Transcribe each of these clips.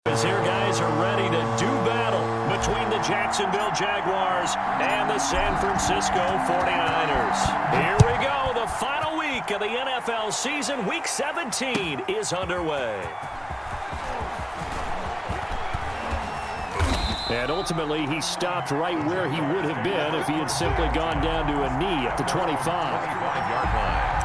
Here guys are ready to do battle between the Jacksonville Jaguars and the San Francisco 49ers. Here we go. The final week of the NFL season. Week 17 is underway. And ultimately, he stopped right where he would have been if he had simply gone down to a knee at the 25-yard line.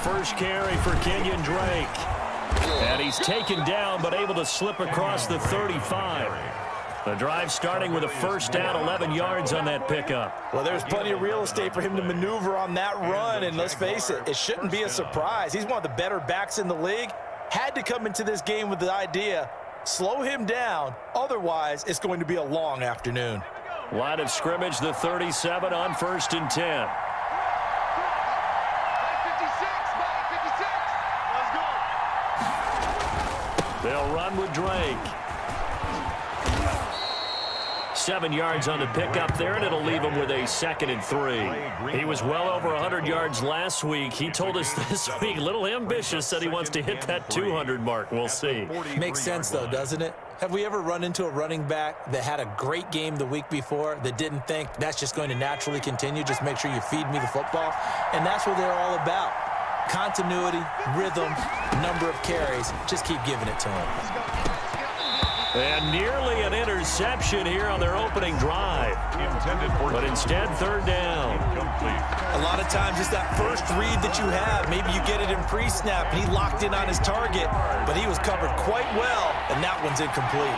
First carry for Kenyon Drake. And he's taken down but able to slip across the 35. The drive starting with a first down, 11 yards on that pickup. Well, there's plenty of real estate for him to maneuver on that run, and let's face it, it shouldn't be a surprise. He's one of the better backs in the league. Had to come into this game with the idea, slow him down, otherwise it's going to be a long afternoon. Line of scrimmage, the 37 on 1st and 10. They'll run with Drake. 7 yards on the pickup there, and it'll leave him with a 2nd and 3. He was well over 100 yards last week. He told us this week, a little ambitious, said he wants to hit that 200 mark. We'll see. Makes sense, though, doesn't it? Have we ever run into a running back that had a great game the week before that didn't think that's just going to naturally continue? Just make sure you feed me the football. And that's what they're all about. Continuity, rhythm, number of carries. Just keep giving it to him. And nearly an interception here on their opening drive. But instead, 3rd down. A lot of times it's that first read that you have. Maybe you get it in pre-snap, and he locked in on his target. But he was covered quite well, and that one's incomplete.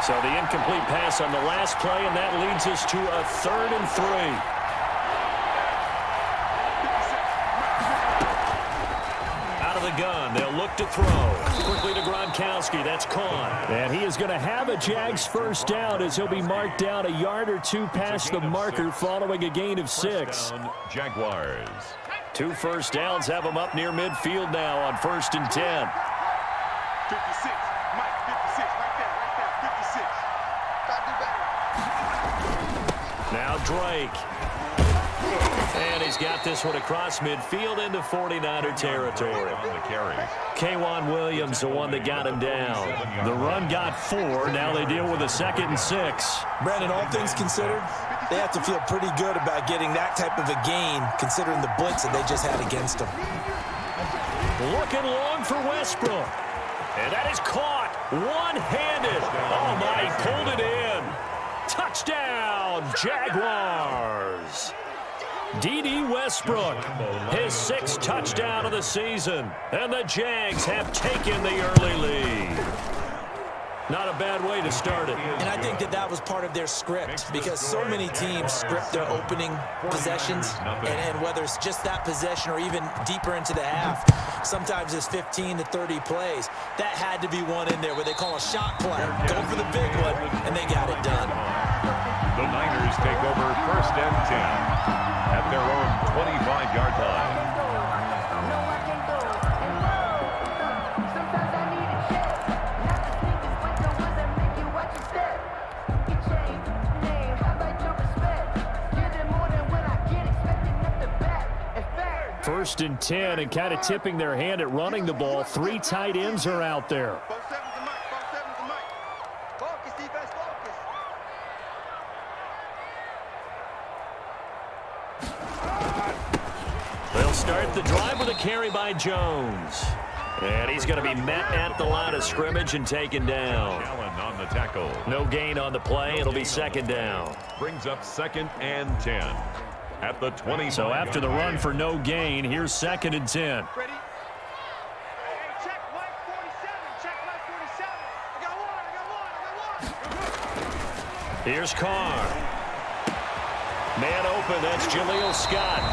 So the incomplete pass on the last play, and that leads us to a 3rd and 3. Gun. They'll look to throw. Quickly to Gronkowski. That's caught. And he is going to have a Jags first down as he'll be marked down a yard or two past the marker following a gain of 6. Jaguars. 2 first downs have them up near midfield now on 1st and 10. 56. Mike, 56. Right there. 56. Now Drake. And he's got this one across midfield into 49er territory. K'Wan Williams, the one that got him down. The run got 4. Now they deal with a 2nd and 6. Brandon, all things considered, they have to feel pretty good about getting that type of a gain, considering the blitz that they just had against them. Looking long for Westbrook. And that is caught one-handed. Oh, my, he pulled it in. Touchdown, Jaguars. D.D. Westbrook, his 6th touchdown of the season. And the Jags have taken the early lead. Not a bad way to start it. And I think that was part of their script, because so many teams script their opening possessions, and whether it's just that possession or even deeper into the half, sometimes it's 15 to 30 plays. That had to be one in there where they call a shot play. Go for the big one, and they got it done. The Niners take over 1st and 10 at their own 25-yard line. First and 10, and kind of tipping their hand at running the ball. 3 tight ends are out there. They'll start the drive with a carry by Jones. And he's going to be met at the line of scrimmage and taken down. Allen on the tackle. No gain on the play. It'll be 2nd down. Brings up 2nd and 10 at the 20. So after the run for no gain, here's 2nd and 10. Ready? Check line 47. Check line 47. I got one. Here's Carr. Man open. That's Jaleel Scott.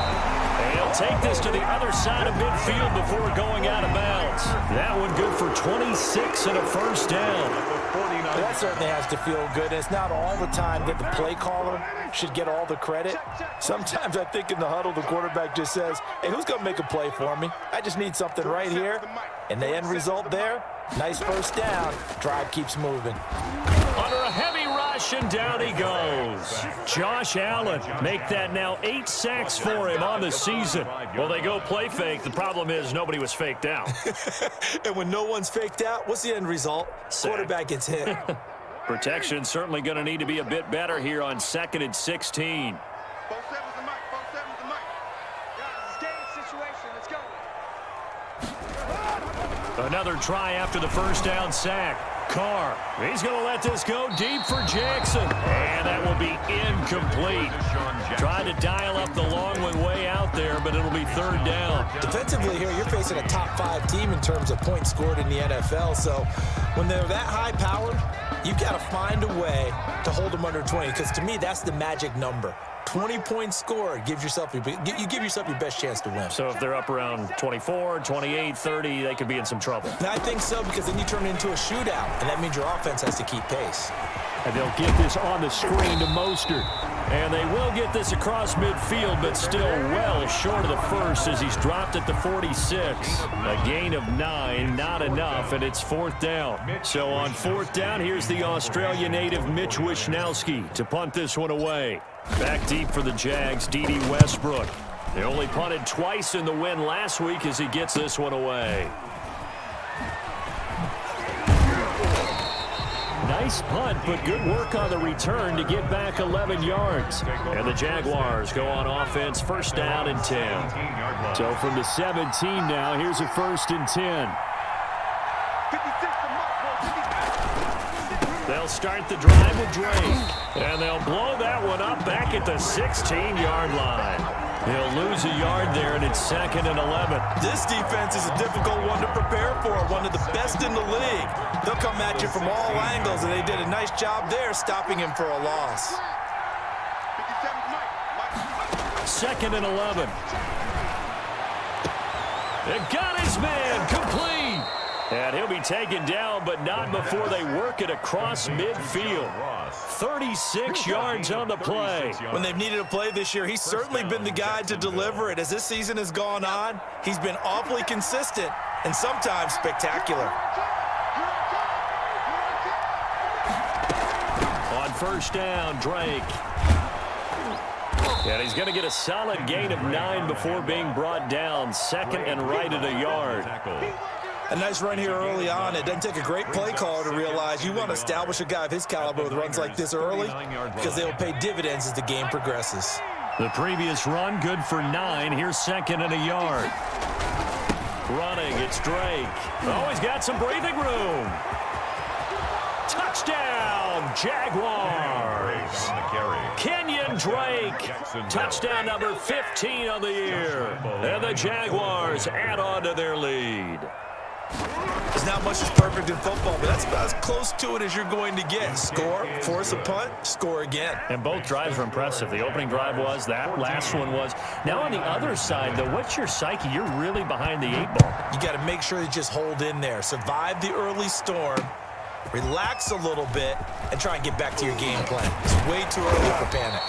He'll take this to the other side of midfield before going out of bounds. That one good for 26 and a first down. That certainly has to feel good. It's not all the time that the play caller should get all the credit. Sometimes I think in the huddle, the quarterback just says, hey, who's going to make a play for me? I just need something right here. And the end result there, nice first down. Drive keeps moving. Under a heavy rush, and down he goes. Josh Allen, make that now 8 sacks for him on the season. Well, they go play fake. The problem is nobody was faked out. And when no one's faked out, what's the end result? Quarterback gets hit. Protection certainly going to need to be a bit better here on 2nd and 16. Another try after the first down sack. Carr, he's going to let this go deep for Jackson. And that will be incomplete. Trying to dial up the long one way out there, but it'll be 3rd down. Defensively here, you're facing a top 5 team in terms of points scored in the NFL. So when they're that high-powered, you've got to find a way to hold them under 20. Because to me, that's the magic number. 20 points scored gives yourself you give yourself your best chance to win. So if they're up around 24, 28, 30, they could be in some trouble. And I think so, because then you turn it into a shootout, and that means your offense has to keep pace. And they'll get this on the screen to Mostert. And they will get this across midfield, but still well short of the first as he's dropped at the 46. A gain of 9, not enough, and it's 4th down. So on 4th down, here's the Australia native Mitch Wishnowsky to punt this one away. Back deep for the Jags, D.D. Westbrook. They only punted twice in the win last week as he gets this one away. Nice punt, but good work on the return to get back 11 yards. And the Jaguars go on offense, 1st down and 10. So from the 17 now, here's a 1st and 10. They'll start the drive with Drake. And they'll blow that one up back at the 16-yard line. He'll lose a yard there, and it's 2nd and 11. This defense is a difficult one to prepare for, one of the best in the league. They'll come at you from all angles, and they did a nice job there stopping him for a loss. 2nd and 11. It got his man complete. And he'll be taken down, but not before they work it across midfield. 36 yards on the play. When they've needed a play this year, he's certainly been the guy to deliver it. As this season has gone on, he's been awfully consistent and sometimes spectacular. On 1st down, Drake. And he's going to get a solid gain of 9 before being brought down. 2nd and right at a yard. A nice run here early on. It doesn't take a great play caller to realize you want to establish a guy of his caliber with runs like this early because they'll pay dividends as the game progresses. The previous run, good for 9. Here's 2nd and a yard. Running, it's Drake. Oh, he's got some breathing room. Touchdown, Jaguars. Kenyon Drake. Touchdown number 15 on the year. And the Jaguars add on to their lead. There's not much that's perfect in football, but that's about as close to it as you're going to get. Score, force a punt, score again. And both drives were impressive. The opening drive was, that last one was. Now on the other side, though, what's your psyche? You're really behind the 8 ball. You got to make sure you just hold in there. Survive the early storm, relax a little bit, and try and get back to your game plan. It's way too early for panic.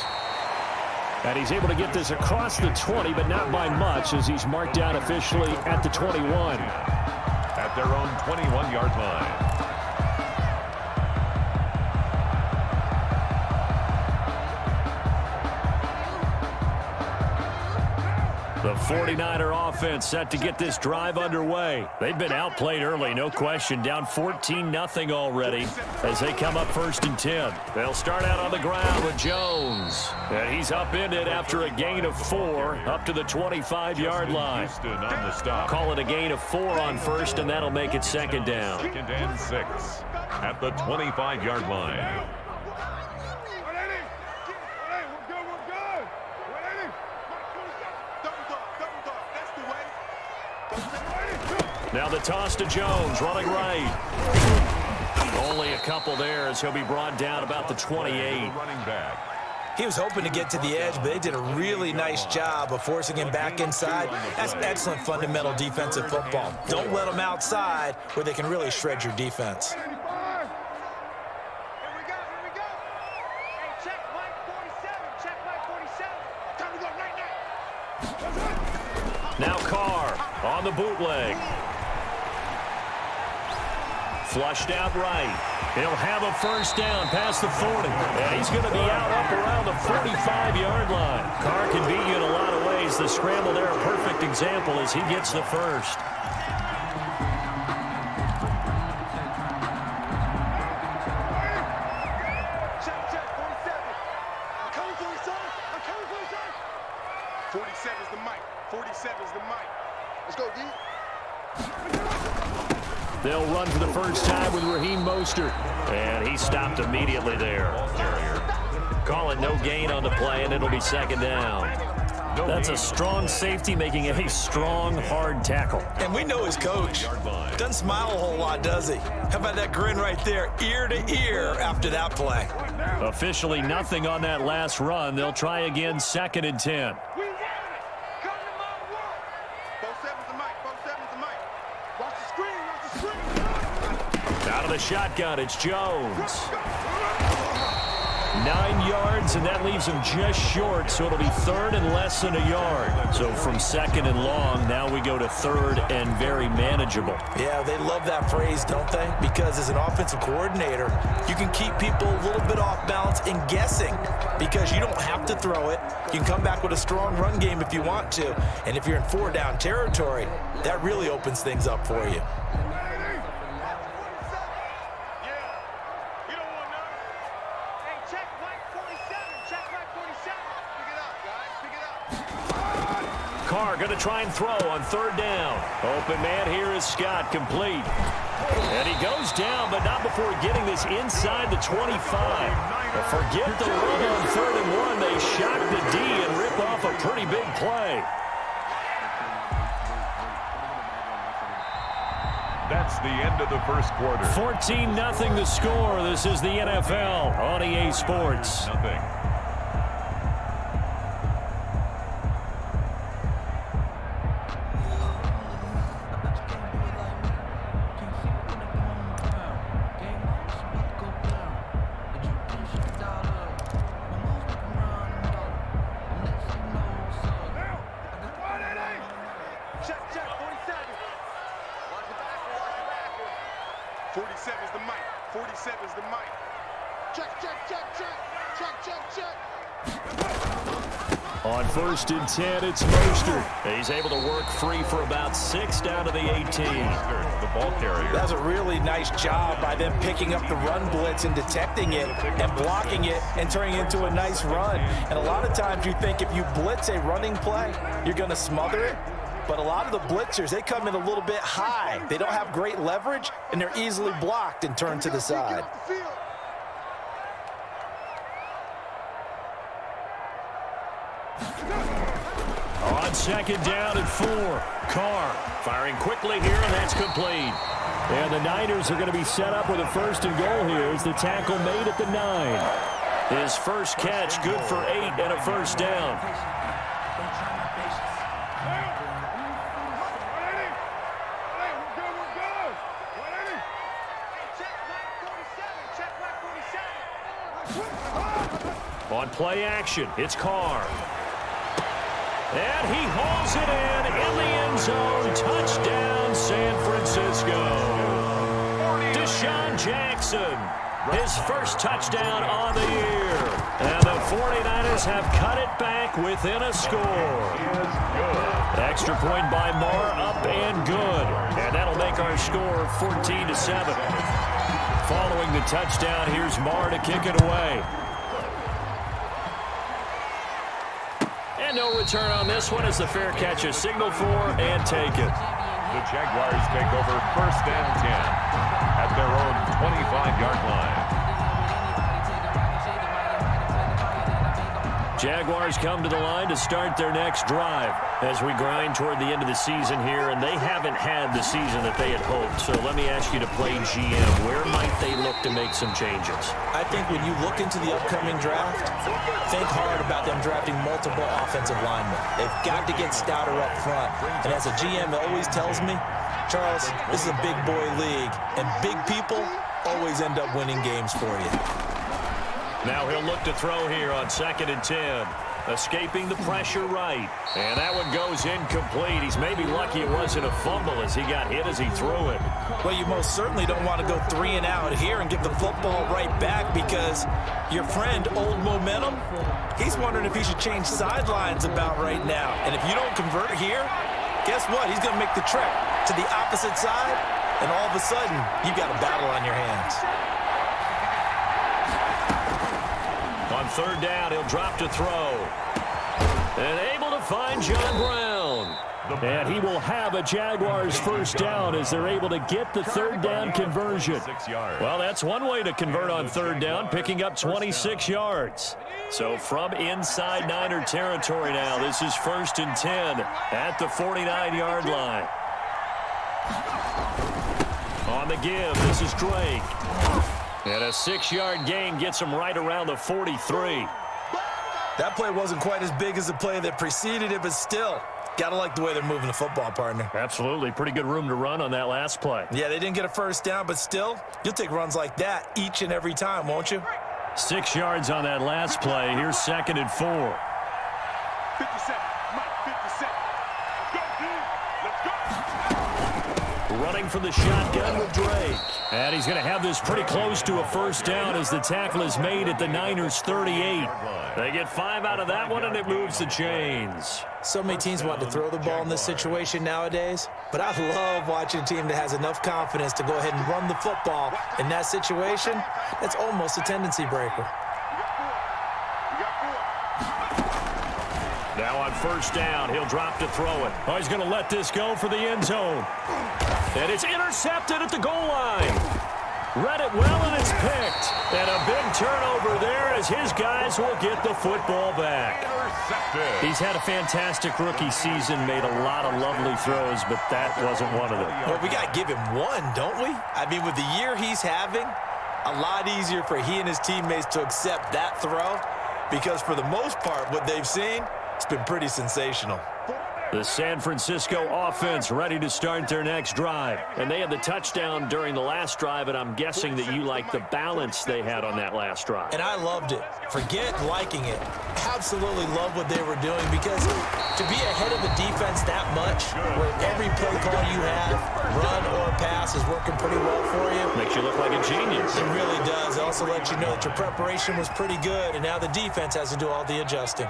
And he's able to get this across the 20, but not by much as he's marked down officially at the 21. At their own 21-yard line. The 49er offense set to get this drive underway. They've been outplayed early, no question. Down 14-0 already as they come up 1st and 10. They'll start out on the ground with Jones. And he's upended after a gain of 4 up to the 25-yard line. Call it a gain of 4 on 1st, and that'll make it 2nd down. 2nd and 6 at the 25-yard line. Now the toss to Jones, running right. Only a couple there as he'll be brought down about the 28. Running back. He was hoping to get to the edge, but they did a really nice job of forcing him back inside. That's excellent fundamental defensive football. Don't let them outside where they can really shred your defense. Here we go. Hey, check Mike 47. Check Mike 47. Time to go right now. Now Carr on the bootleg. Flushed out right. He'll have a first down past the 40. And he's going to be out up around the 45-yard line. Carr can beat you in a lot of ways. The scramble there, a perfect example as he gets the first. Check 47. I'm coming for you, son. I'm coming for you, son. 47's the mic. 47's the mic. Let's go, D. They'll run for the first time with Raheem Mostert. And he stopped immediately there. Calling no gain on the play, and it'll be second down. That's a strong safety making a strong, hard tackle. And we know his coach. Doesn't smile a whole lot, does he? How about that grin right there, ear to ear after that play? Officially nothing on that last run. They'll try again, second and 10. We want it. Come to my world. 47's the mic. 47's the mic. Watch the screen. Watch the screen. Out of the shotgun, it's Jones. 9 yards, and that leaves him just short, so it'll be third and less than a yard. So from second and long, now we go to third and very manageable. Yeah, they love that phrase, don't they? Because as an offensive coordinator, you can keep people a little bit off balance and guessing because you don't have to throw it. You can come back with a strong run game if you want to. And if you're in 4-down territory, that really opens things up for you. Carr going to try and throw on third down. Open man here is Scott, complete. And he goes down, but not before getting this inside the 25. But forget the run on third and 1. They shock the D and rip off a pretty big play. That's the end of the first quarter. 14-0 the score. This is the NFL on EA Sports. Nothing. On first and 10, it's Mostert. He's able to work free for about 6 down to the 18. The ball carrier. That's a really nice job by them picking up the run blitz and detecting it and blocking it and turning it into a nice run. And a lot of times you think if you blitz a running play, you're going to smother it. But a lot of the blitzers, they come in a little bit high. They don't have great leverage, and they're easily blocked and turned to the side. On second down and 4, Carr firing quickly here, and that's complete. And the Niners are going to be set up with a first and goal here as the tackle made at the 9. His first catch, good for 8 and a first down. On play action, it's Carr. And he hauls it in the end zone. Touchdown, San Francisco. Deshaun Jackson, his first touchdown on the year. And the 49ers have cut it back within a score. Extra point by Marr, up and good. And that'll make our score 14-7. Following the touchdown, here's Marr to kick it away. And no return on this one as the fair catch is signaled for and taken. The Jaguars take over first and 10 at their own 25-yard line. Jaguars come to the line to start their next drive as we grind toward the end of the season here, and they haven't had the season that they had hoped. So let me ask you to play GM. Where might they look to make some changes? I think when you look into the upcoming draft, think hard about them drafting multiple offensive linemen. They've got to get stouter up front. And as a GM, it always tells me, Charles, this is a big boy league, and big people always end up winning games for you. Now he'll look to throw here on 2nd and 10. Escaping the pressure right. And that one goes incomplete. He's maybe lucky it wasn't a fumble as he got hit as he threw it. Well, you most certainly don't want to go 3 and out here and give the football right back because your friend, Old Momentum, he's wondering if he should change sidelines about right now. And if you don't convert here, guess what? He's going to make the trek to the opposite side, and all of a sudden, you've got a battle on your hands. On 3rd down, he'll drop to throw. And able to find John Brown. And he will have a Jaguars first down as they're able to get the 3rd down conversion. Well, that's one way to convert on 3rd down, picking up 26 yards. So from inside Niner territory now, this is 1st and 10 at the 49-yard line. On the give, this is Drake. And a 6-yard gain gets him right around the 43. That play wasn't quite as big as the play that preceded it, but still, got to like the way they're moving the football, partner. Absolutely. Pretty good room to run on that last play. Yeah, they didn't get a first down, but still, you'll take runs like that each and every time, won't you? 6 yards on that last play. Here's 2nd and 4. 57. Mike, 57. Let's go, dude. Let's go. Running for the shotgun with Drake. And he's going to have this pretty close to a first down as the tackle is made at the Niners' 38. They get 5 out of that one, and it moves the chains. So many teams want to throw the ball in this situation nowadays, but I love watching a team that has enough confidence to go ahead and run the football. In that situation, that's almost a tendency breaker. Now on 1st down, he'll drop to throw it. Oh, he's going to let this go for the end zone. And it's intercepted at the goal line. Read it well, and it's picked. And a big turnover there as his guys will get the football back. He's had a fantastic rookie season, made a lot of lovely throws, but that wasn't one of them. Well, we got to give him one, don't we? I mean, with the year he's having, a lot easier for he and his teammates to accept that throw because for the most part, what they've seen, it's been pretty sensational. The San Francisco offense ready to start their next drive. And they had the touchdown during the last drive, and I'm guessing that you like the balance they had on that last drive. And I loved it. Forget liking it. Absolutely love what they were doing because to be ahead of the defense that much, where every play call you have, run or pass, is working pretty well for you. Makes you look like a genius. It really does. It also lets you know that your preparation was pretty good, and now the defense has to do all the adjusting.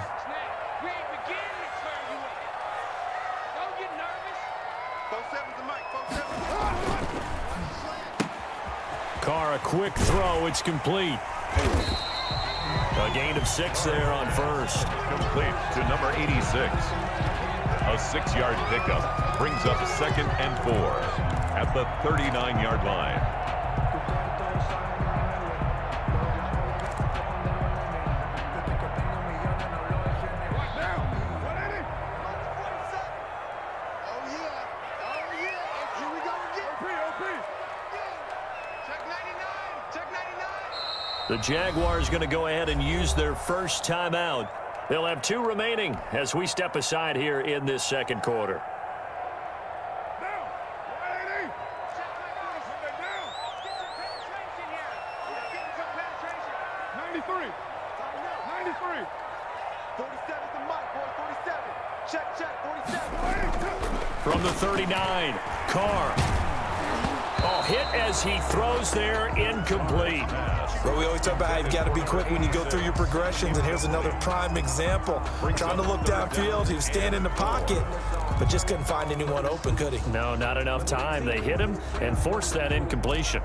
Carr, a quick throw. It's complete. A gain of 6 there on 1st. Complete to number 86. A 6-yard pickup brings up 2nd and 4 at the 39-yard line. The Jaguars going to go ahead and use their first timeout. They'll have 2 remaining as we step aside here in this 2nd quarter. From the 39, Carr. Oh, hit as he throws there, incomplete. But we always talk about how you've got to be quick when you go through your progressions, and here's another prime example. Trying to look downfield, he was standing in the pocket, but just couldn't find anyone open, could he? No, not enough time. They hit him and forced that incompletion.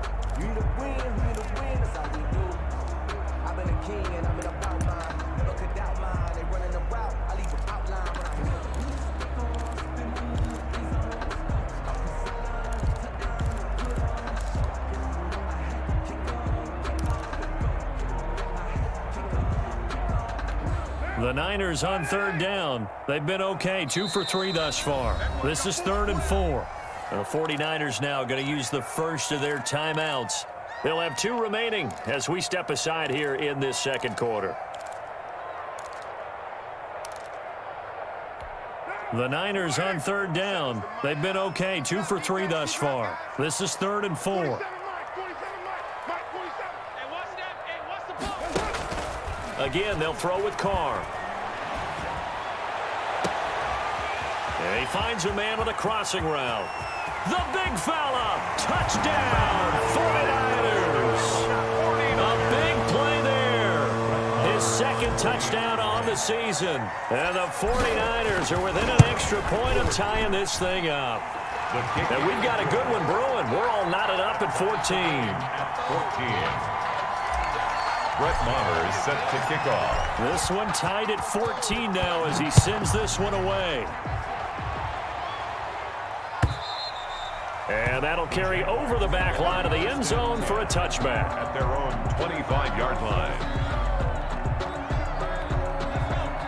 The Niners on third down. They've been okay, 2 for 3 thus far. This is 3rd and 4. The 49ers now going to use the first of their timeouts. They'll have 2 remaining as we step aside here in this second quarter. The Niners on third down. They've been okay, 2 for 3 thus far. This is 3rd and 4. Again, they'll throw with Carr. And he finds a man on a crossing route. The big fella. Touchdown, 49ers. A big play there. His second touchdown on the season. And the 49ers are within an extra point of tying this thing up. And we've got a good one brewing. We're all knotted up at 14. 14. Brett Maher is set to kick off. This one tied at 14 now as he sends this one away. And that'll carry over the back line of the end zone for a touchback. At their own 25-yard line.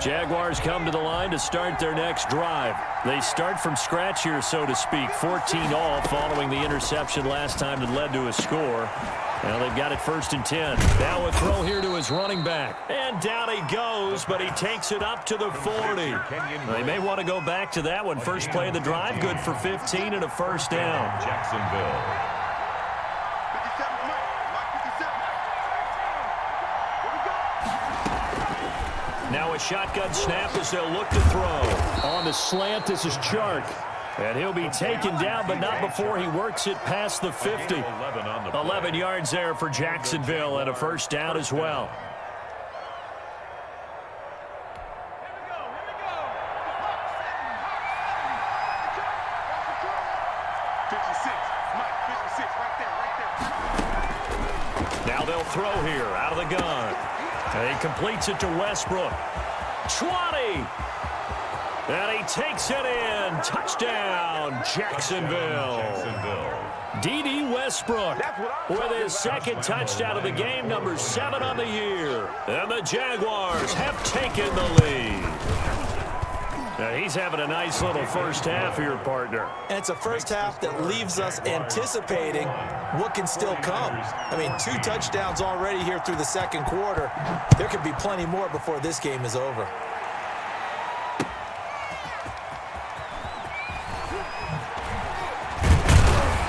Jaguars come to the line to start their next drive. They start from scratch here, so to speak. 14 all following the interception last time that led to a score. Now they've got it 1st and 10. Now a throw here to his running back. And down he goes, but he takes it up to the 40. They may want to go back to that one. First play of the drive, good for 15 and a first down. Jacksonville. 57, Now a shotgun snap as they'll look to throw. On the slant, this is Chark. And he'll be taken down, but not before he works it past the 50. 11 yards there for Jacksonville and a first down as well. Now they'll throw here out of the gun. And he completes it to Westbrook. 20. And he takes it in. Touchdown, Jacksonville. D.D. Westbrook with his second touchdown of the game, number 7 on the year. And the Jaguars have taken the lead. Now he's having a nice little first half here, partner. And it's a first half that leaves us anticipating what can still come. I mean, 2 touchdowns already here through the second quarter. There could be plenty more before this game is over.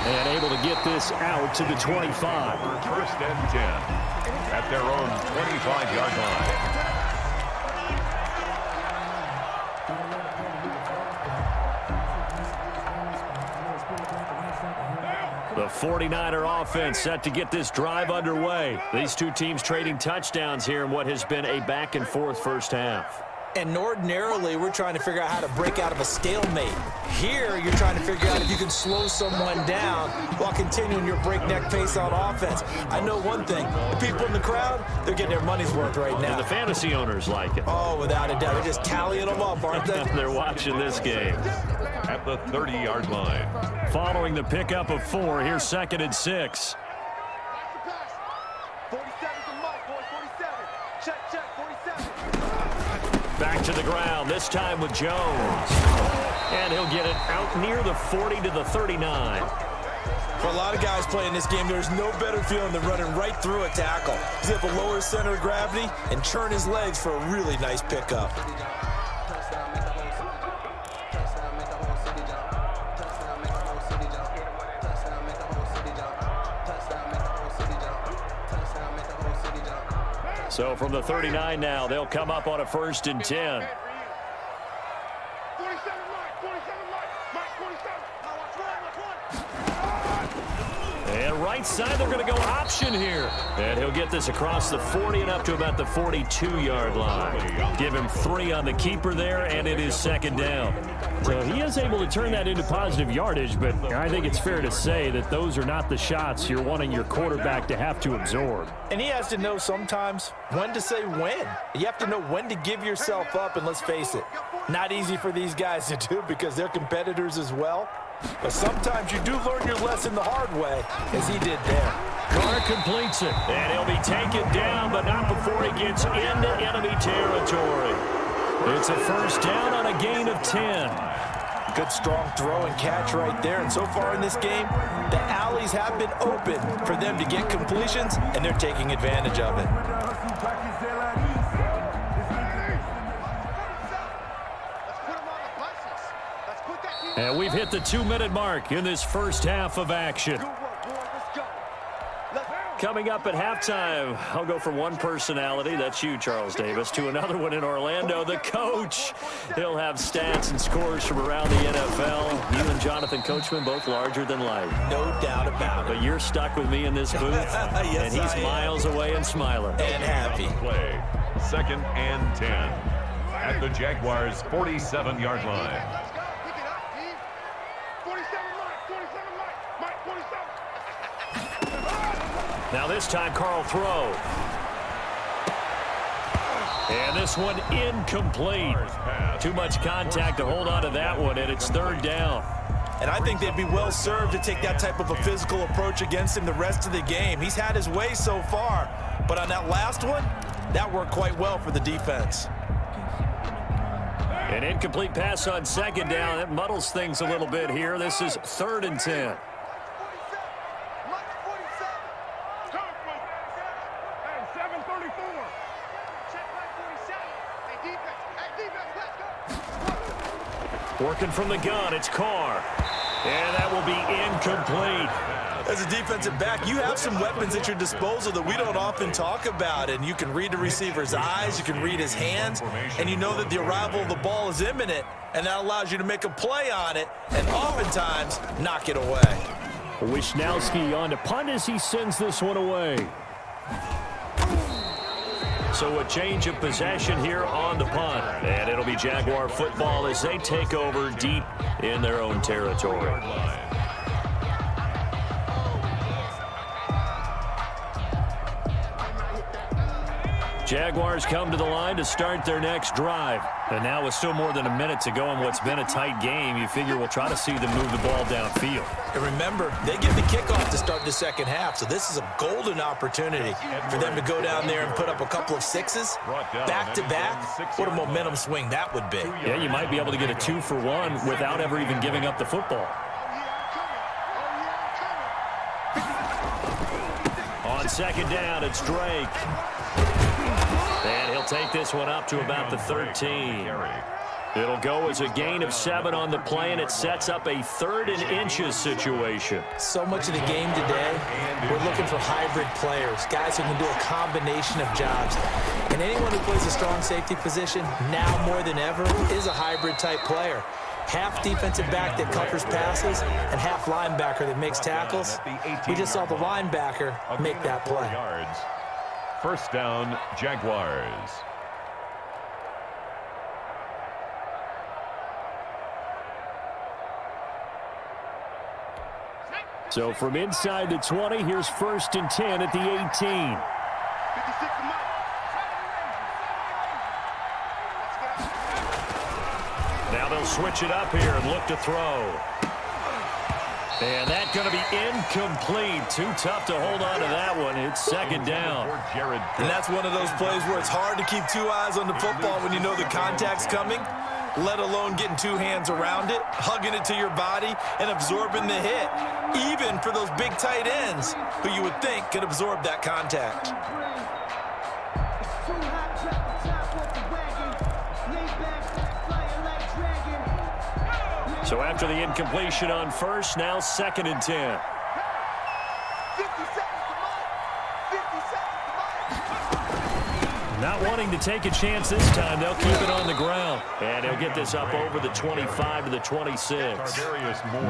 And able to get this out to the 25. 1st and 10 at their own 25-yard line. The 49er offense set to get this drive underway. These two teams trading touchdowns here in what has been a back-and-forth first half. And ordinarily, we're trying to figure out how to break out of a stalemate. Here, you're trying to figure out if you can slow someone down while continuing your breakneck pace on offense. I know one thing. The people in the crowd, they're getting their money's worth right now. And the fantasy owners like it. Oh, without a doubt. They're just tallying them up, aren't they? They're watching this game. At the 30-yard line. Following the pickup of 4, here's 2nd and 6. 47's the mic, boy, 47. Check, 47. Back to the ground, this time with Jones. And he'll get it out near the 40 to the 39. For a lot of guys playing this game, there's no better feeling than running right through a tackle. He's able to lower his center of gravity and churn his legs for a really nice pickup. So from the 39 now, they'll come up on a 1st and 10. 47 Mike, 47. And right side, they're going to go option here. And he'll get this across the 40 and up to about the 42-yard line. Give him 3 on the keeper there, and it is 2nd down. So he is able to turn that into positive yardage, but I think it's fair to say that those are not the shots you're wanting your quarterback to have to absorb. And he has to know sometimes when to say when. You have to know when to give yourself up, and let's face it, not easy for these guys to do because they're competitors as well. But sometimes you do learn your lesson the hard way, as he did there. Carr completes it, and he'll be taken down, but not before he gets into enemy territory. It's a first down on a gain of 10. Good strong throw and catch right there. And so far in this game, the alleys have been open for them to get completions, and they're taking advantage of it. And we've hit the 2-minute mark in this first half of action. Coming up at halftime, I'll go from one personality, that's you, Charles Davis, to another one in Orlando, the coach. He'll have stats and scores from around the NFL. You and Jonathan Coachman, both larger than life. No doubt about it. But you're stuck with me in this booth, yes, and he's miles away and smiling. And happy. Play. 2nd and 10 at the Jaguars' 47-yard line. Now this time, Carl throw. And this one incomplete. Too much contact to hold on to that one, and it's 3rd down. And I think they'd be well served to take that type of a physical approach against him the rest of the game. He's had his way so far, but on that last one, that worked quite well for the defense. An incomplete pass on 2nd down. That muddles things a little bit here. This is 3rd and 10. Working from the gun, it's Carr. And that will be incomplete. As a defensive back, you have some weapons at your disposal that we don't often talk about. And you can read the receiver's eyes, you can read his hands, and you know that the arrival of the ball is imminent. And that allows you to make a play on it and oftentimes knock it away. Wisnowski on to punt as he sends this one away. So a change of possession here on the punt. And it'll be Jaguar football as they take over deep in their own territory. Jaguars come to the line to start their next drive. And now with still more than a minute to go in what's been a tight game, you figure we'll try to see them move the ball downfield. And remember, they get the kickoff to start the second half, so this is a golden opportunity for them to go down there and put up a couple of sixes back-to-back. What a momentum swing that would be. Yeah, you might be able to get a 2-for-1 without ever even giving up the football. On 2nd down, it's Drake. And he'll take this one up to about the 13. It'll go as a gain of 7 on the play, and it sets up a 3rd and inches situation. So much of the game today, we're looking for hybrid players, guys who can do a combination of jobs. And anyone who plays a strong safety position, now more than ever, is a hybrid type player. Half defensive back that covers passes and half linebacker that makes tackles. We just saw the linebacker make that play. First down, Jaguars. So from inside the 20, here's 1st and 10 at the 18. Now they'll switch it up here and look to throw. And that's going to be incomplete. Too tough to hold on to that one. It's 2nd down. And that's one of those plays where it's hard to keep 2 eyes on the football when you know the contact's coming, let alone getting 2 hands around it, hugging it to your body, and absorbing the hit, even for those big tight ends who you would think could absorb that contact. So after the incompletion on 1st, now 2nd and 10. Not wanting to take a chance this time, they'll keep it on the ground. And he'll get this up over the 25 to the 26.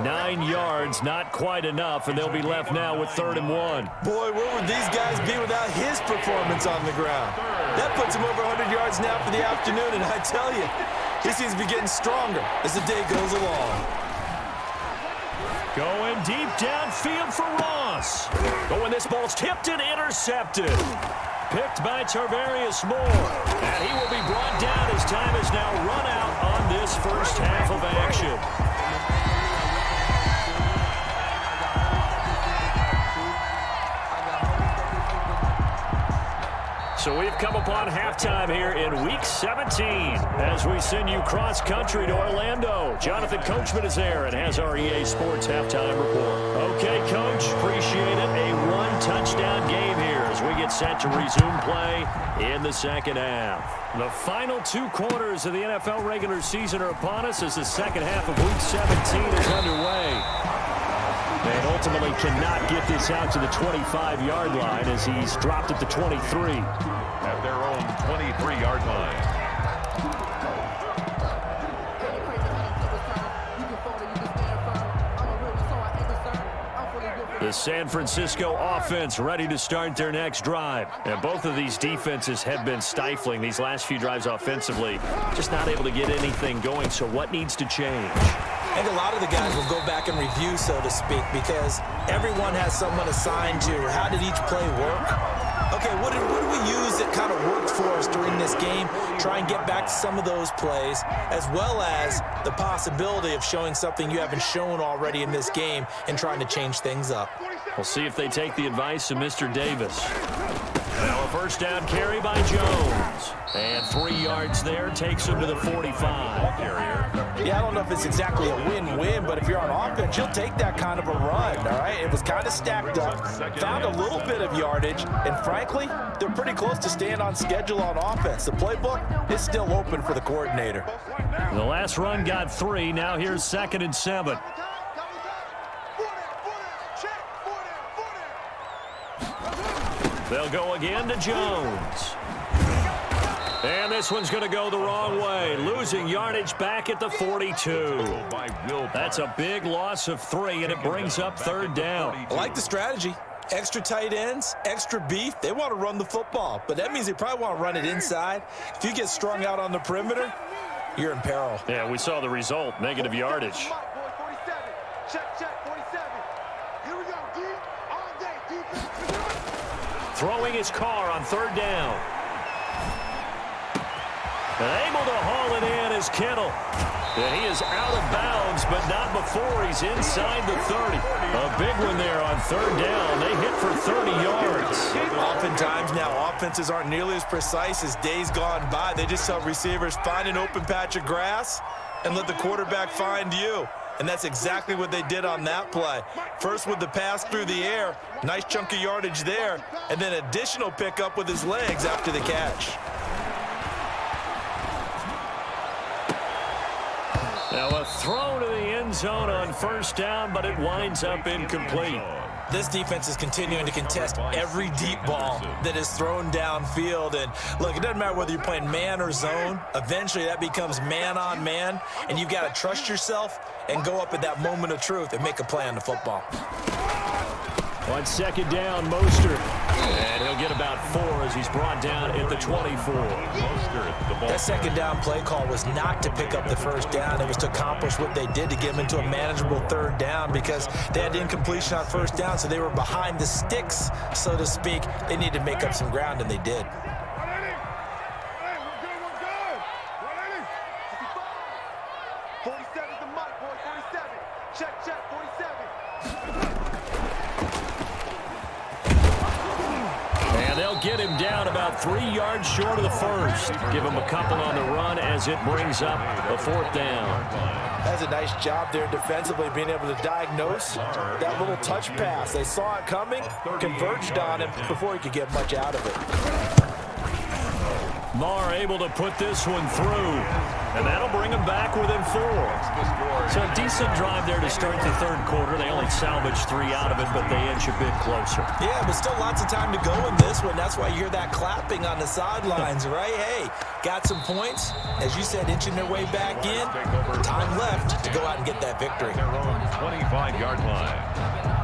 9 yards, not quite enough, and they'll be left now with 3rd and 1. Boy, where would these guys be without his performance on the ground? That puts him over 100 yards now for the afternoon, and I tell you, he seems to be getting stronger as the day goes along. Going deep downfield for Ross. Oh, and this ball's tipped and intercepted. Picked by Tarvarius Moore. And he will be brought down as time is now run out on this first half of action. So we've come upon halftime here in Week 17 as we send you cross-country to Orlando. Jonathan Coachman is there and has our EA Sports halftime report. Okay, Coach, appreciate it. A one-touchdown game here as we get set to resume play in the second half. The final 2 quarters of the NFL regular season are upon us as the second half of Week 17 is underway. And ultimately cannot get this out to the 25-yard line as he's dropped at the 23. At their own 23-yard line. The San Francisco offense ready to start their next drive. And both of these defenses have been stifling these last few drives offensively. Just not able to get anything going. So what needs to change? I think a lot of the guys will go back and review, so to speak, because everyone has someone assigned to how did each play work. Okay, what did we use that kind of worked for us during this game? Try and get back to some of those plays, as well as the possibility of showing something you haven't shown already in this game and trying to change things up. We'll see if they take the advice of Mr. Davis. Now a first down carry by Jones. And 3 yards there takes him to the 45. Yeah, I don't know if it's exactly a win-win, but if you're on offense, you'll take that kind of a run, all right? It was kind of stacked up, found a little bit of yardage, and frankly, they're pretty close to staying on schedule on offense. The playbook is still open for the coordinator. The last run got 3. Now here's 2nd and 7. They'll go again to Jones. And this one's going to go the wrong way, losing yardage back at the 42. That's a big loss of 3, and it brings up 3rd down. I like the strategy. Extra tight ends, extra beef. They want to run the football, but that means they probably want to run it inside. If you get strung out on the perimeter, you're in peril. Yeah, we saw the result, negative yardage. Throwing his car on 3rd down. And able to haul it in is Kittle. And he is out of bounds, but not before he's inside the 30. A big one there on 3rd down. They hit for 30 yards. Oftentimes now, offenses aren't nearly as precise as days gone by. They just tell receivers, find an open patch of grass and let the quarterback find you. And that's exactly what they did on that play. First with the pass through the air, nice chunk of yardage there, and then additional pickup with his legs after the catch. Now a throw to the end zone on 1st down, but it winds up incomplete. This defense is continuing to contest every deep ball that is thrown downfield. And look, it doesn't matter whether you're playing man or zone. Eventually that becomes man on man, and you've got to trust yourself and go up at that moment of truth and make a play on the football. On 2nd down, Mostert. And he'll get about 4 as he's brought down at the 24. That 2nd down play call was not to pick up the 1st down. It was to accomplish what they did to get them into a manageable 3rd down because they had incompletion on 1st down, so they were behind the sticks, so to speak. They needed to make up some ground, and they did. Get him down about 3 yards short of the 1st. Give him a couple on the run as it brings up a 4th down. That's a nice job there defensively, being able to diagnose that little touch pass. They saw it coming, converged on him before he could get much out of it. Marr able to put this one through, and that'll bring him back within 4. So a decent drive there to start the 3rd quarter. They only salvaged 3 out of it, but they inch a bit closer. Yeah, but still lots of time to go in this one. That's why you hear that clapping on the sidelines, right? Hey, got some points. As you said, inching their way back in. Time left to go out and get that victory. Their own 25-yard line.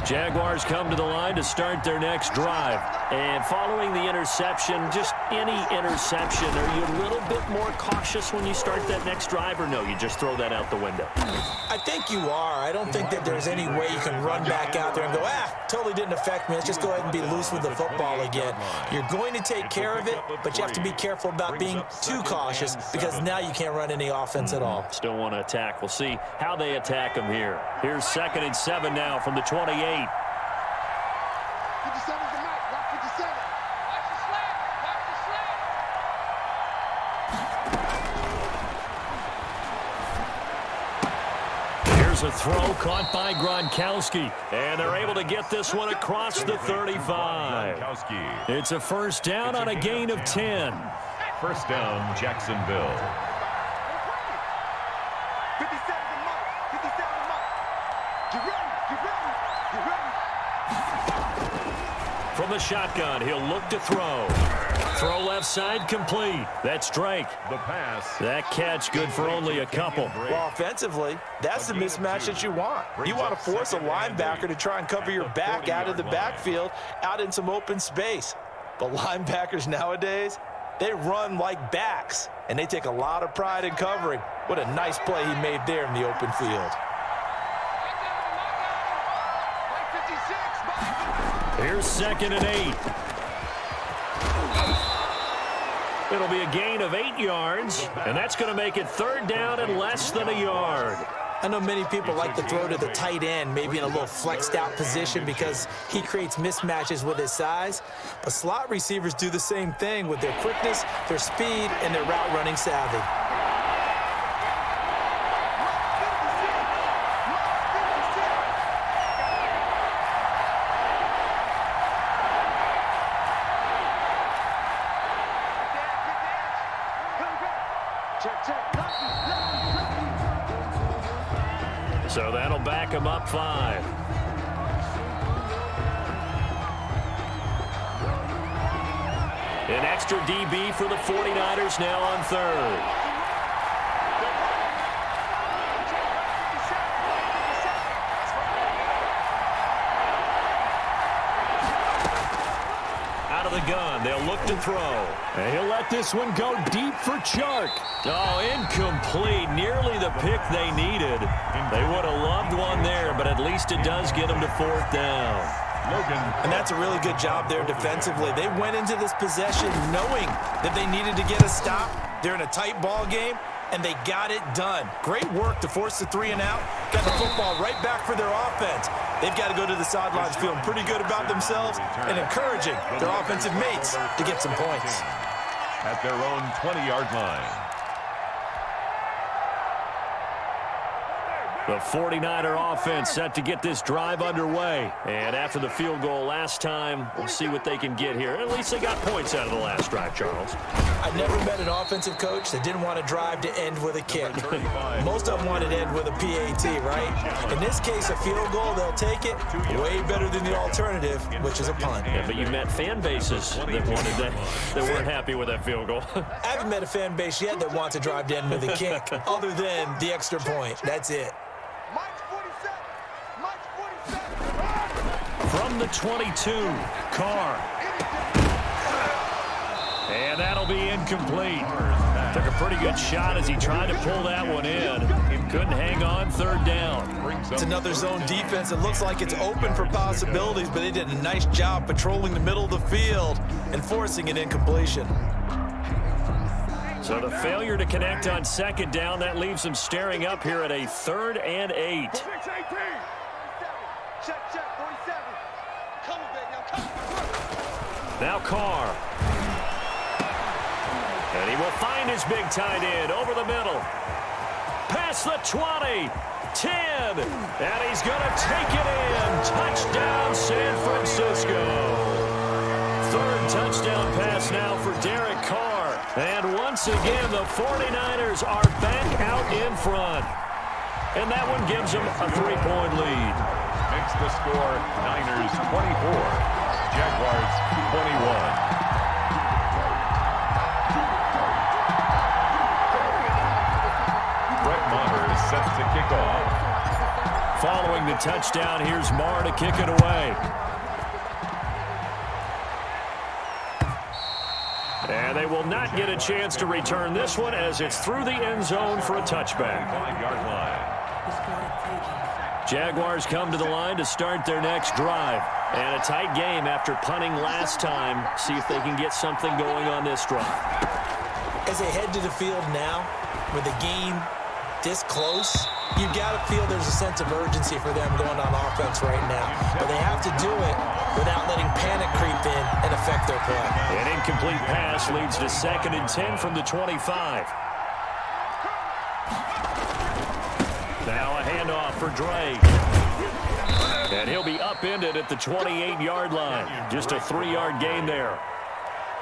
Jaguars come to the line to start their next drive. And following the interception, just any interception, are you a little bit more cautious when you start that next drive, or no, you just throw that out the window? I think you are. I don't think that there's any way you can run back out there and go, totally didn't affect me. Let's just go ahead and be loose with the football again. You're going to take care of it, but you have to be careful about being too cautious because now you can't run any offense at all. Still want to attack. We'll see how they attack them here. Here's 2nd and 7 now from the 28. 57 is the mic. Rock 57. Watch the slant. Watch the slant. Here's a throw caught by Gronkowski. And they're able to get this one across the 35. It's a first down on a gain of 10. First down, Jacksonville. 57 is the mic. 57 is the mic. Get ready. Get ready. Get ready. From the shotgun, he'll look to throw. Throw left side, complete. That's Drake. The pass. That catch good for only a couple. Well, offensively, that's the mismatch that you want. You want to force a linebacker to try and cover your back out of the backfield, out in some open space. But linebackers nowadays, they run like backs, and they take a lot of pride in covering. What a nice play he made there in the open field. Here's 2nd and 8. It'll be a gain of 8 yards, and that's going to make it 3rd down and less than a yard. I know many people like to throw to the tight end, maybe in a little flexed out position because he creates mismatches with his size. But slot receivers do the same thing with their quickness, their speed, and their route running savvy. So that'll back him up 5. An extra DB for the 49ers now on 3rd. Out of the gun, they'll look to throw. And he'll let this one go deep for Chark. Oh, incomplete. Nearly the pick they needed. They would have loved one there, but at least it does get them to 4th down. And that's a really good job there defensively. They went into this possession knowing that they needed to get a stop. They're in a tight ball game, and they got it done. Great work to force the 3 and out. Got the football right back for their offense. They've got to go to the sidelines feeling pretty good about themselves and encouraging their offensive mates to get some points. At their own 20-yard line. The 49er offense set to get this drive underway. And after the field goal last time, we'll see what they can get here. At least they got points out of the last drive, Charles. I've never met an offensive coach that didn't want to drive to end with a kick. Most of them wanted to end with a PAT, right? In this case, a field goal, they'll take it. Way better than the alternative, which is a punt. Yeah, but you met fan bases that wanted that weren't happy with that field goal. I haven't met a fan base yet that wants to drive to end with a kick, other than the extra point. That's it. Mike's 47. Mike's 47. From the 22, Carr. And that'll be incomplete. Took a pretty good shot as he tried to pull that one in. Couldn't hang on, 3rd down. It's another zone defense. It looks like it's open for possibilities, but they did a nice job patrolling the middle of the field and forcing an incompletion. So the failure to connect on 2nd down, that leaves them staring up here at a 3rd and 8. Check, 47. Come on, baby. I'm coming. Now Carr. And he will find his big tight end over the middle. Past the 20. 10. And he's going to take it in. Touchdown, San Francisco. 3rd touchdown pass now for Derek Carr. And once again, the 49ers are back out in front. And that one gives them a 3-point lead. Makes the score Niners 24, Jaguars 21. Brett Maher is set to kick off. Following the touchdown. Here's Marr to kick it away. And they will not get a chance to return this one as it's through the end zone for a touchback. 5-yard line. Jaguars come to the line to start their next drive. And a tight game after punting last time. See if they can get something going on this drive. As they head to the field now, with the game this close, you've got to feel there's a sense of urgency for them going on offense right now. But they have to do it without letting panic creep in and affect their play. An incomplete pass leads to 2nd and 10 from the 25. Now a handoff for Dre. And he'll be upended at the 28-yard line. Just a 3-yard gain there.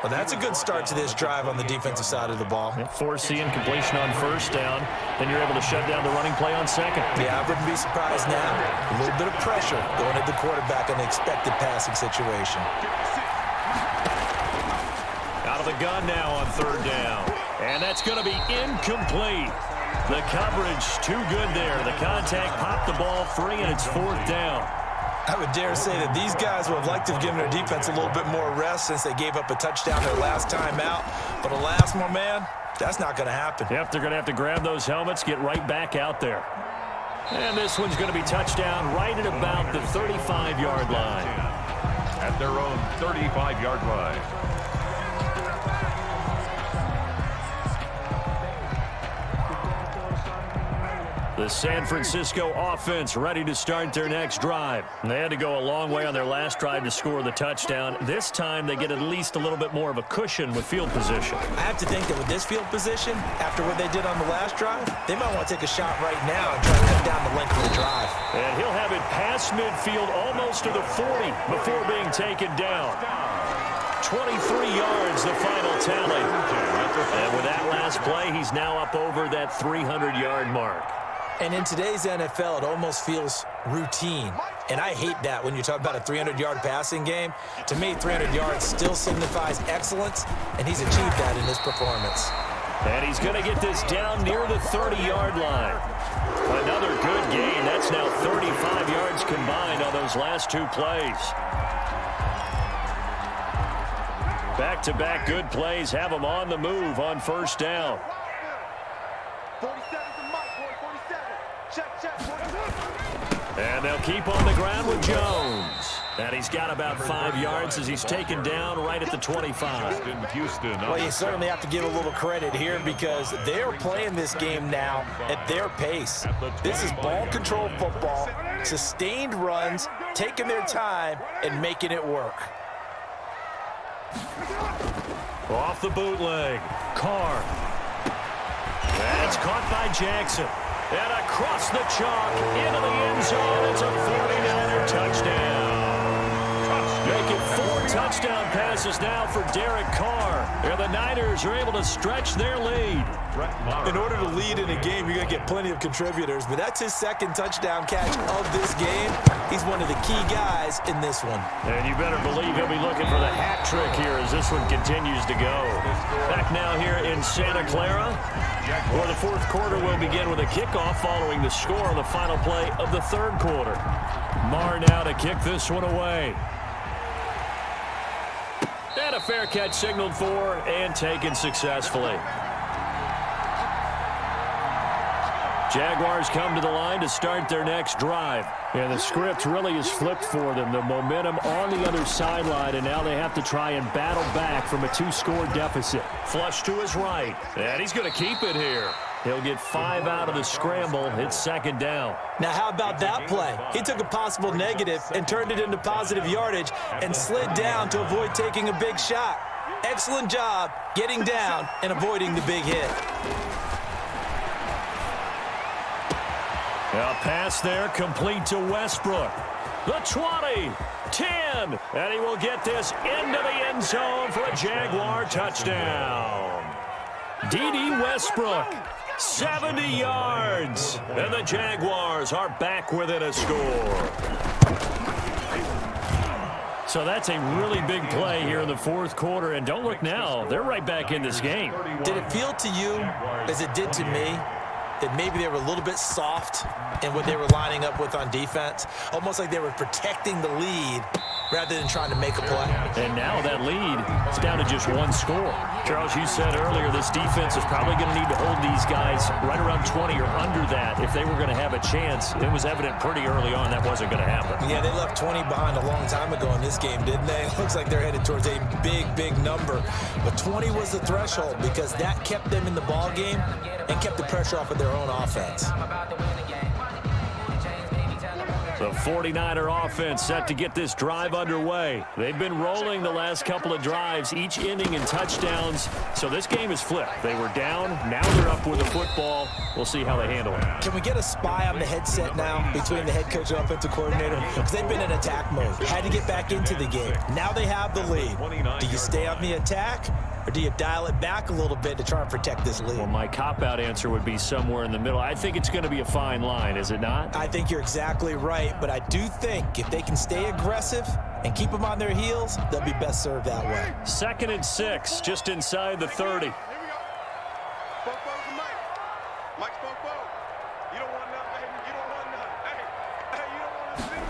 Well, that's a good start to this drive on the defensive side of the ball. Forcing completion on 1st down. Then you're able to shut down the running play on 2nd. Yeah, I wouldn't be surprised now. A little bit of pressure going at the quarterback in the expected passing situation. Out of the gun now on 3rd down. And that's going to be incomplete. The coverage too good there. The contact popped the ball free, and it's 4th down. I would dare say that these guys would have liked to have given their defense a little bit more rest since they gave up a touchdown their last time out. But alas, my man, that's not going to happen. Yep, they're going to have to grab those helmets, get right back out there. And this one's going to be touchdown right at about the 35-yard line. At their own 35-yard line. The San Francisco offense ready to start their next drive. They had to go a long way on their last drive to score the touchdown. This time they get at least a little bit more of a cushion with field position. I have to think that with this field position, after what they did on the last drive, they might want to take a shot right now and try to cut down the length of the drive. And he'll have it past midfield almost to the 40 before being taken down. 23 yards, the final tally. And with that last play, he's now up over that 300-yard mark. And in today's NFL, it almost feels routine. And I hate that when you talk about a 300-yard passing game. To me, 300 yards still signifies excellence, and he's achieved that in his performance. And he's going to get this down near the 30-yard line. Another good gain. That's now 35 yards combined on those last 2 plays. Back-to-back good plays have him on the move on 1st down. 47's the mic, boy, 47. Check, 47. And they'll keep on the ground with Jones. And he's got about 5 yards as he's taken down right at the 25. Houston. Well, you certainly have to give a little credit here because they're playing this game now at their pace. This is ball control football, sustained runs, taking their time, and making it work. Off the bootleg. Carr. That's caught by Jackson. And across the chalk into the end zone. It's a 49er touchdown. Making 4 touchdown passes now for Derek Carr. And the Niners are able to stretch their lead. In order to lead in a game, you're going to get plenty of contributors, but that's his 2nd touchdown catch of this game. He's one of the key guys in this one. And you better believe he'll be looking for the hat trick here as this one continues to go. Back now here in Santa Clara, where the 4th quarter will begin with a kickoff following the score on the final play of the 3rd quarter. Marr now to kick this one away. And a fair catch signaled for and taken successfully. Jaguars come to the line to start their next drive. And the script really is flipped for them. The momentum on the other sideline, and now they have to try and battle back from a 2-score deficit. Flush to his right, and he's going to keep it here. He'll get 5 out of the scramble. It's 2nd down. Now, how about that play? He took a possible negative and turned it into positive yardage and slid down to avoid taking a big shot. Excellent job getting down and avoiding the big hit. A pass there complete to Westbrook. The 20, 10, and he will get this into the end zone for a Jaguar touchdown. D.D. Westbrook, 70 yards, and the Jaguars are back within a score. So that's a really big play here in the 4th quarter, and don't look now, they're right back in this game. Did it feel to you, as it did to me, that maybe they were a little bit soft in what they were lining up with on defense. Almost like they were protecting the lead rather than trying to make a play. And now that lead is down to just one score. Charles, you said earlier this defense is probably going to need to hold these guys right around 20 or under that if they were going to have a chance. It was evident pretty early on that wasn't going to happen. Yeah, they left 20 behind a long time ago in this game, didn't they? It looks like they're headed towards a big, big number. But 20 was the threshold because that kept them in the ball game and kept the pressure off of their own offense. The 49er offense set to get this drive underway. They've been rolling the last couple of drives, each ending in touchdowns. So this game is flipped. They were down, now they're up with the football. We'll see how they handle it. Can we get a spy on the headset now between the head coach and offensive coordinator? Because they've been in attack mode. Had to get back into the game. Now they have the lead. Do you stay on the attack? Or do you dial it back a little bit to try and protect this lead? Well, my cop-out answer would be somewhere in the middle. I think it's going to be a fine line, is it not? I think you're exactly right, but I do think if they can stay aggressive and keep them on their heels, they'll be best served that way. 2nd and 6, just inside the 30. Here we go. Spoke to Mike. Mike spoke. You don't want none, baby. You don't want none. Hey, you don't want to see.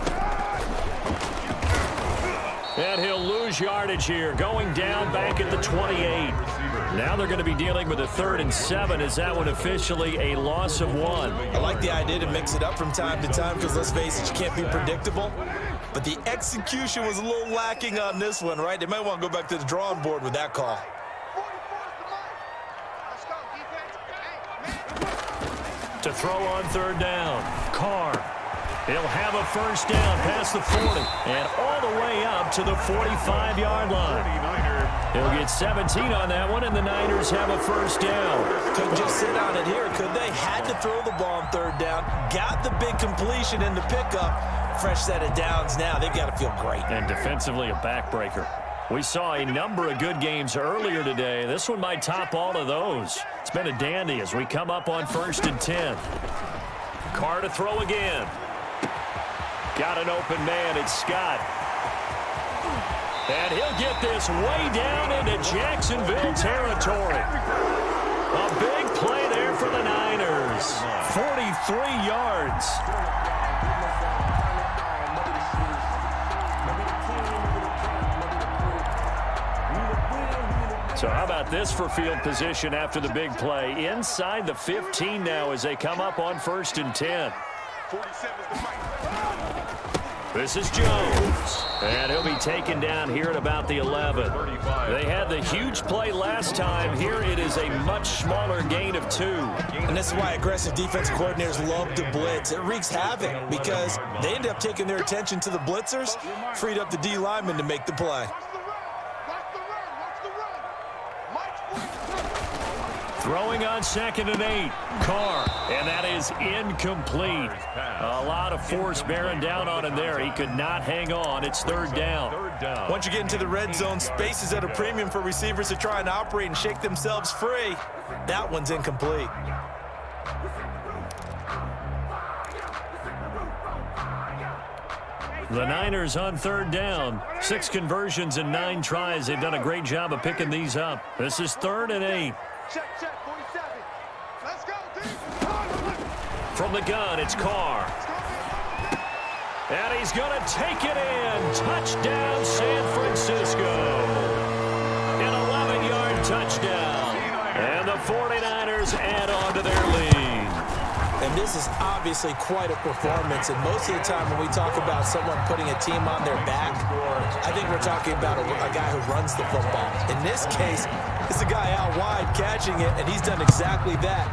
And he'll lose yardage here, going down back at the 28. Now they're going to be dealing with a 3rd and 7. Is that one officially a loss of 1? I like the idea to mix it up from time to time because, let's face it, you can't be predictable. But the execution was a little lacking on this one, right? They might want to go back to the drawing board with that call. To throw on 3rd down, Carr. He'll have a first down past the 40 and all the way up to the 45-yard line. He'll get 17 on that one, and the Niners have a first down. Couldn't just sit on it here, could they? Had to throw the ball on 3rd down. Got the big completion in the pickup. Fresh set of downs now. They've got to feel great. And defensively, a backbreaker. We saw a number of good games earlier today. This one might top all of those. It's been a dandy as we come up on 1st and 10. Carr to throw again. Got an open man. It's Scott. And he'll get this way down into Jacksonville territory. A big play there for the Niners. 43 yards. So how about this for field position after the big play? Inside the 15 now as they come up on 1st and 10. 47 is the mic. This is Jones, and he'll be taken down here at about the 11. They had the huge play last time. Here it is a much smaller gain of 2. And this is why aggressive defensive coordinators love to blitz. It wreaks havoc because they end up taking their attention to the blitzers, freed up the D lineman to make the play. Throwing on 2nd and 8, Carr, and that is incomplete. A lot of force bearing down on him there. He could not hang on. It's 3rd down. Once you get into the red zone, space is at a premium for receivers to try and operate and shake themselves free. That one's incomplete. The Niners on 3rd down. 6 conversions and 9 tries. They've done a great job of picking these up. This is 3rd and 8. Check, 47. Let's go, team. From the gun, it's Carr. And he's going to take it in. Touchdown, San Francisco. An 11-yard touchdown. And the 49ers add on to their lead. And this is obviously quite a performance. And most of the time when we talk about someone putting a team on their back, I think we're talking about a guy who runs the football. In this case, it's a guy out wide catching it, and he's done exactly that.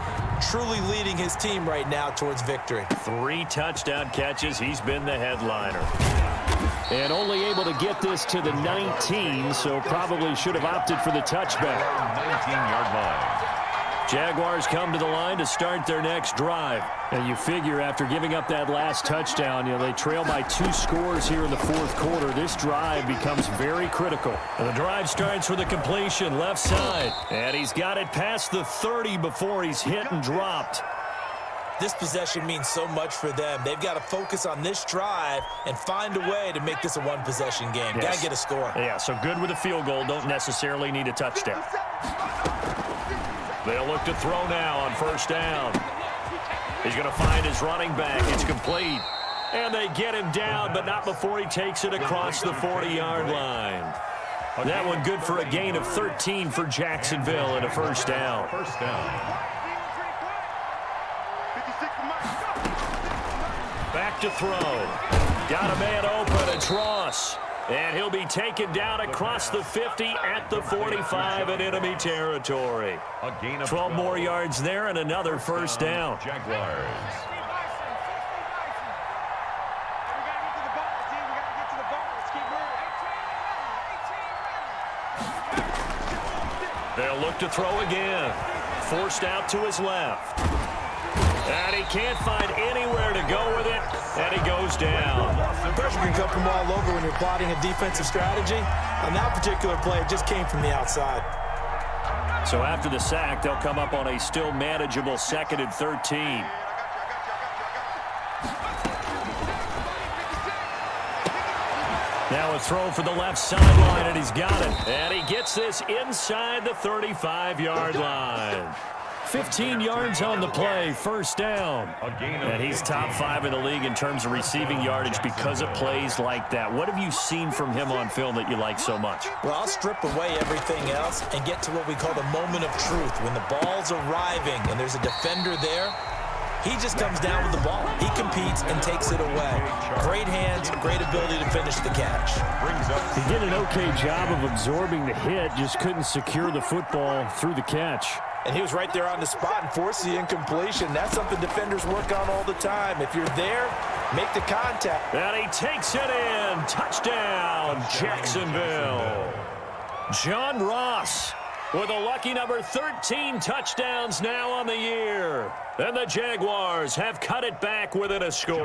Truly leading his team right now towards victory. 3 touchdown catches. He's been the headliner. And only able to get this to the 19, so probably should have opted for the touchback. 19-yard line. Jaguars come to the line to start their next drive. And you figure after giving up that last touchdown, they trail by 2 scores here in the 4th quarter. This drive becomes very critical. And the drive starts with a completion left side. And he's got it past the 30 before he's hit and dropped. This possession means so much for them. They've got to focus on this drive and find a way to make this a one-possession game. Yes. Got to get a score. Yeah, so good with a field goal. Don't necessarily need a touchdown. They'll look to throw now on 1st down. He's going to find his running back. It's complete. And they get him down, but not before he takes it across the 40-yard line. That one good for a gain of 13 for Jacksonville and a first down. Back to throw. Got a man open. It's Ross. And he'll be taken down across the 50 at the 45 in enemy territory. 12 more yards there and another first down. Jaguars. They'll look to throw again. Forced out to his left. And he can't find anywhere to go with it, and he goes down. Pressure can come from all over when you're plotting a defensive strategy. On that particular play, it just came from the outside. So after the sack, they'll come up on a still manageable 2nd and 13. Now a throw for the left sideline, and he's got it. And he gets this inside the 35-yard line. 15 yards on the play, first down. And he's top 5 in the league in terms of receiving yardage because of plays like that. What have you seen from him on film that you like so much? Well, I'll strip away everything else and get to what we call the moment of truth. When the ball's arriving and there's a defender there, he just comes down with the ball. He competes and takes it away. Great hands, great ability to finish the catch. He did an okay job of absorbing the hit, just couldn't secure the football through the catch. And he was right there on the spot and forced the incompletion. That's something defenders work on all the time. If you're there, make the contact. And he takes it in. Touchdown, Jacksonville. John Ross with a lucky number 13 touchdowns now on the year. And the Jaguars have cut it back within a score.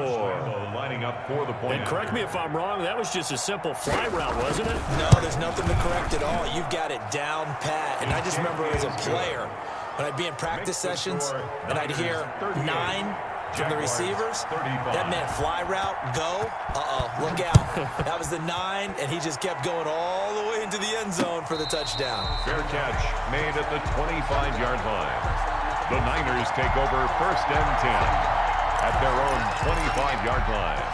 Lining up for the point. And correct me if I'm wrong, that was just a simple fly route, wasn't it? No, there's nothing to correct at all. You've got it down pat. And I just remember as a player, when I'd be in practice sessions and I'd hear 9 from the receivers, that meant fly route, go, look out. That was the 9, and he just kept going all the way into the end zone for the touchdown. Fair catch made at the 25-yard line. The Niners take over 1st and 10 at their own 25-yard line.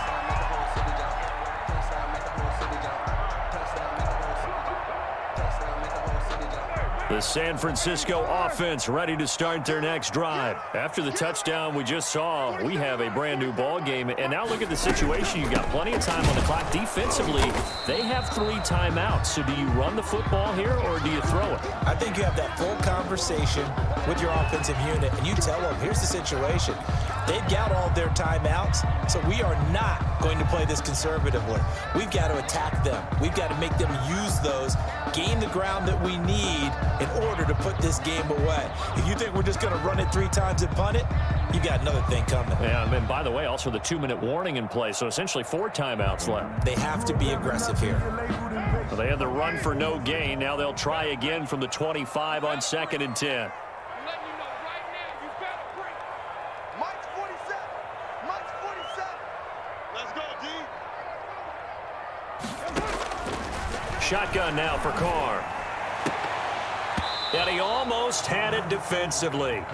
The San Francisco offense ready to start their next drive. After the touchdown we just saw, we have a brand new ball game. And now look at the situation. You've got plenty of time on the clock. Defensively, they have 3 timeouts. So do you run the football here or do you throw it? I think you have that full conversation with your offensive unit, and you tell them, here's the situation. They've got all their timeouts, so we are not going to play this conservatively. We've got to attack them. We've got to make them use those, gain the ground that we need in order to put this game away. If you think we're just going to run it 3 times and punt it, you got another thing coming. Yeah, and by the way, also the 2-minute warning in play, so essentially 4 timeouts left. They have to be aggressive here. Well, they had the run for no gain. Now they'll try again from the 25 on 2nd and 10. Shotgun now for Carr. And he almost had it defensively.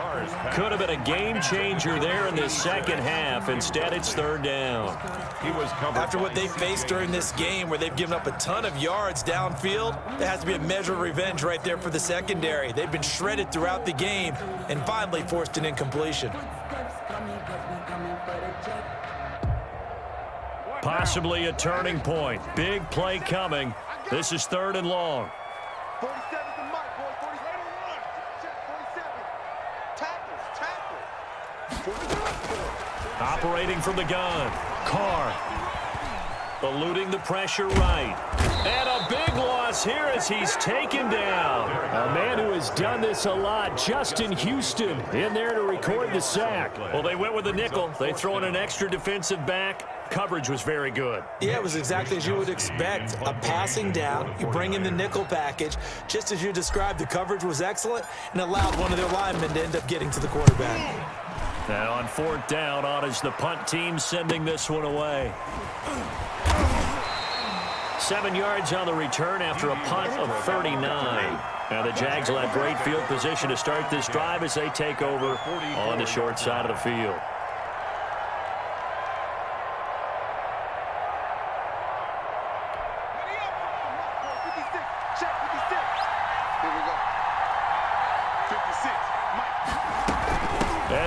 Could have been a game changer there in this second half. Instead, it's 3rd down. After what they faced during this game where they've given up a ton of yards downfield, there has to be a measure of revenge right there for the secondary. They've been shredded throughout the game and finally forced an incompletion. Possibly a turning point. Big play coming. This is 3rd and long. 47's the mic, boy. 47. Check 47. Tackle. Operating from the gun. Carr. Eluding the pressure right. And a big loss here as he's taken down. A man who has done this a lot, Justin Houston, in there to record the sack. Well, they went with a nickel. They throw in an extra defensive back. Coverage was very good. Yeah, it was exactly as you would expect. A passing down, you bring in the nickel package. Just as you described, the coverage was excellent and allowed one of their linemen to end up getting to the quarterback. Now on 4th down, on is the punt team sending this one away. 7 yards on the return after a punt of 39. Now the Jags will have great field position to start this drive as they take over on the short side of the field.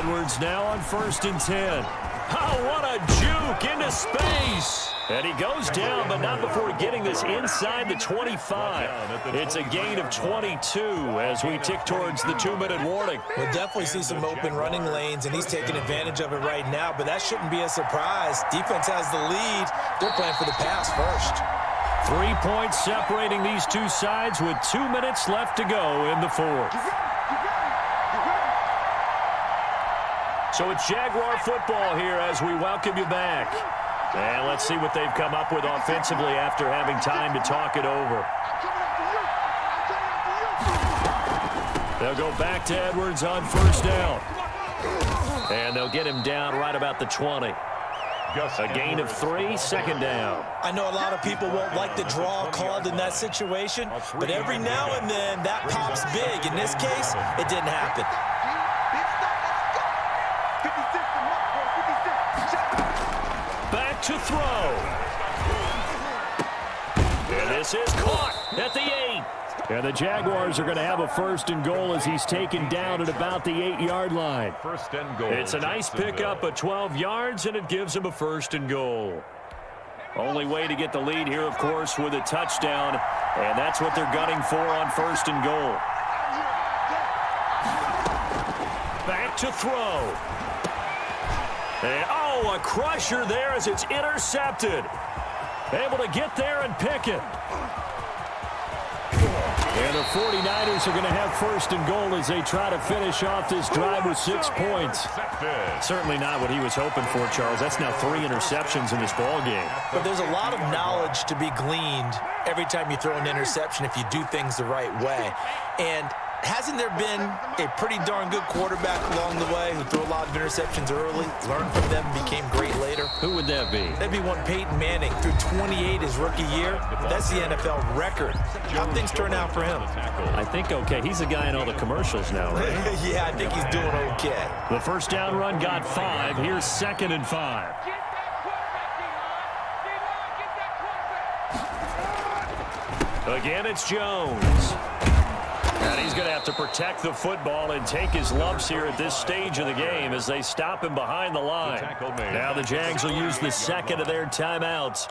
Edwards now on 1st and 10. Oh, what a juke into space. And he goes down, but not before getting this inside the 25. It's a gain of 22 as we tick towards the 2-minute warning. We'll definitely see some open running lanes, and he's taking advantage of it right now, but that shouldn't be a surprise. Defense has the lead. They're playing for the pass first. 3 points separating these two sides with 2 minutes left to go in the fourth. So it's Jaguar football here as we welcome you back. And let's see what they've come up with offensively after having time to talk it over. They'll go back to Edwards on 1st down. And they'll get him down right about the 20. A gain of 3, 2nd down. I know a lot of people won't like the draw called in that situation, but every now and then that pops big. In this case, it didn't happen. Back to throw. And this is caught at the 8. And the Jaguars are going to have a 1st and goal as he's taken down at about the 8-yard line. 1st and goal. It's a nice pickup of 12 yards, and it gives him a 1st and goal. Only way to get the lead here, of course, with a touchdown, and that's what they're gunning for on 1st and goal. Back to throw. And, oh, a crusher there as it's intercepted. Able to get there and pick it. And the 49ers are going to have 1st and goal as they try to finish off this drive with 6 points. Certainly not what he was hoping for, Charles. That's now 3 interceptions in this ball game. But there's a lot of knowledge to be gleaned every time you throw an interception if you do things the right way. And hasn't there been a pretty darn good quarterback along the way who threw a lot of interceptions early, learned from them, and became great later? Who would that be? That'd be one Peyton Manning, threw 28 his rookie year. That's the NFL record. How'd things turn out for him? I think okay. He's the guy in all the commercials now, right? Yeah, I think he's doing okay. The 1st down run got 5. Here's 2nd and 5. Again, it's Jones. And he's going to have to protect the football and take his lumps here at this stage of the game as they stop him behind the line. Now the Jags will use the 2nd of their timeouts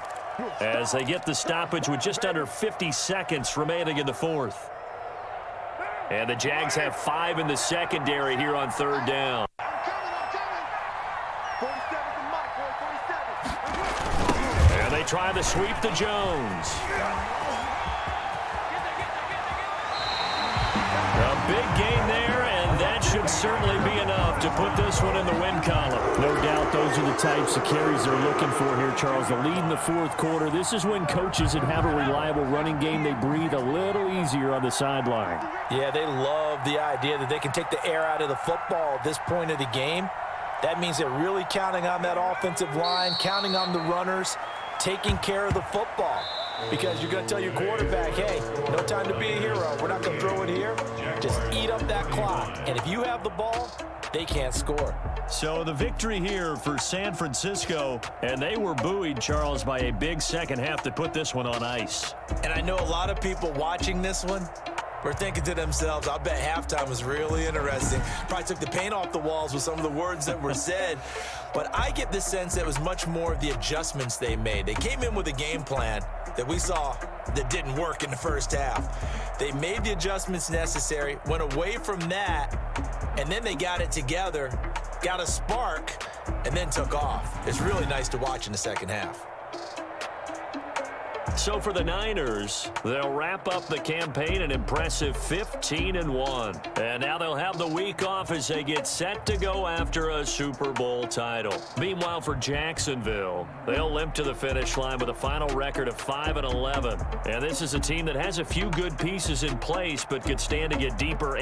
as they get the stoppage with just under 50 seconds remaining in the 4th. And the Jags have 5 in the secondary here on 3rd down. And they try the sweep to Jones. A big gain there, and that should certainly be enough to put this one in the win column. No doubt those are the types of carries they're looking for here, Charles. The lead in the 4th quarter. This is when coaches that have a reliable running game, they breathe a little easier on the sideline. Yeah, they love the idea that they can take the air out of the football at this point of the game. That means they're really counting on that offensive line, counting on the runners, taking care of the football. Because you're going to tell your quarterback, hey, no time to be a hero. We're not going to throw it here. Just eat up that clock. And if you have the ball, they can't score. So the victory here for San Francisco, and they were buoyed, Charles, by a big second half that put this one on ice. And I know a lot of people watching this one were thinking to themselves, I bet halftime was really interesting. Probably took the paint off the walls with some of the words that were said. But I get the sense that it was much more of the adjustments they made. They came in with a game plan that we saw that didn't work in the 1st half. They made the adjustments necessary, went away from that, and then they got it together, got a spark, and then took off. It's really nice to watch in the 2nd half. So for the Niners, they'll wrap up the campaign an impressive 15-1. And now they'll have the week off as they get set to go after a Super Bowl title. Meanwhile, for Jacksonville, they'll limp to the finish line with a final record of 5-11. And this is a team that has a few good pieces in place but could stand to get deeper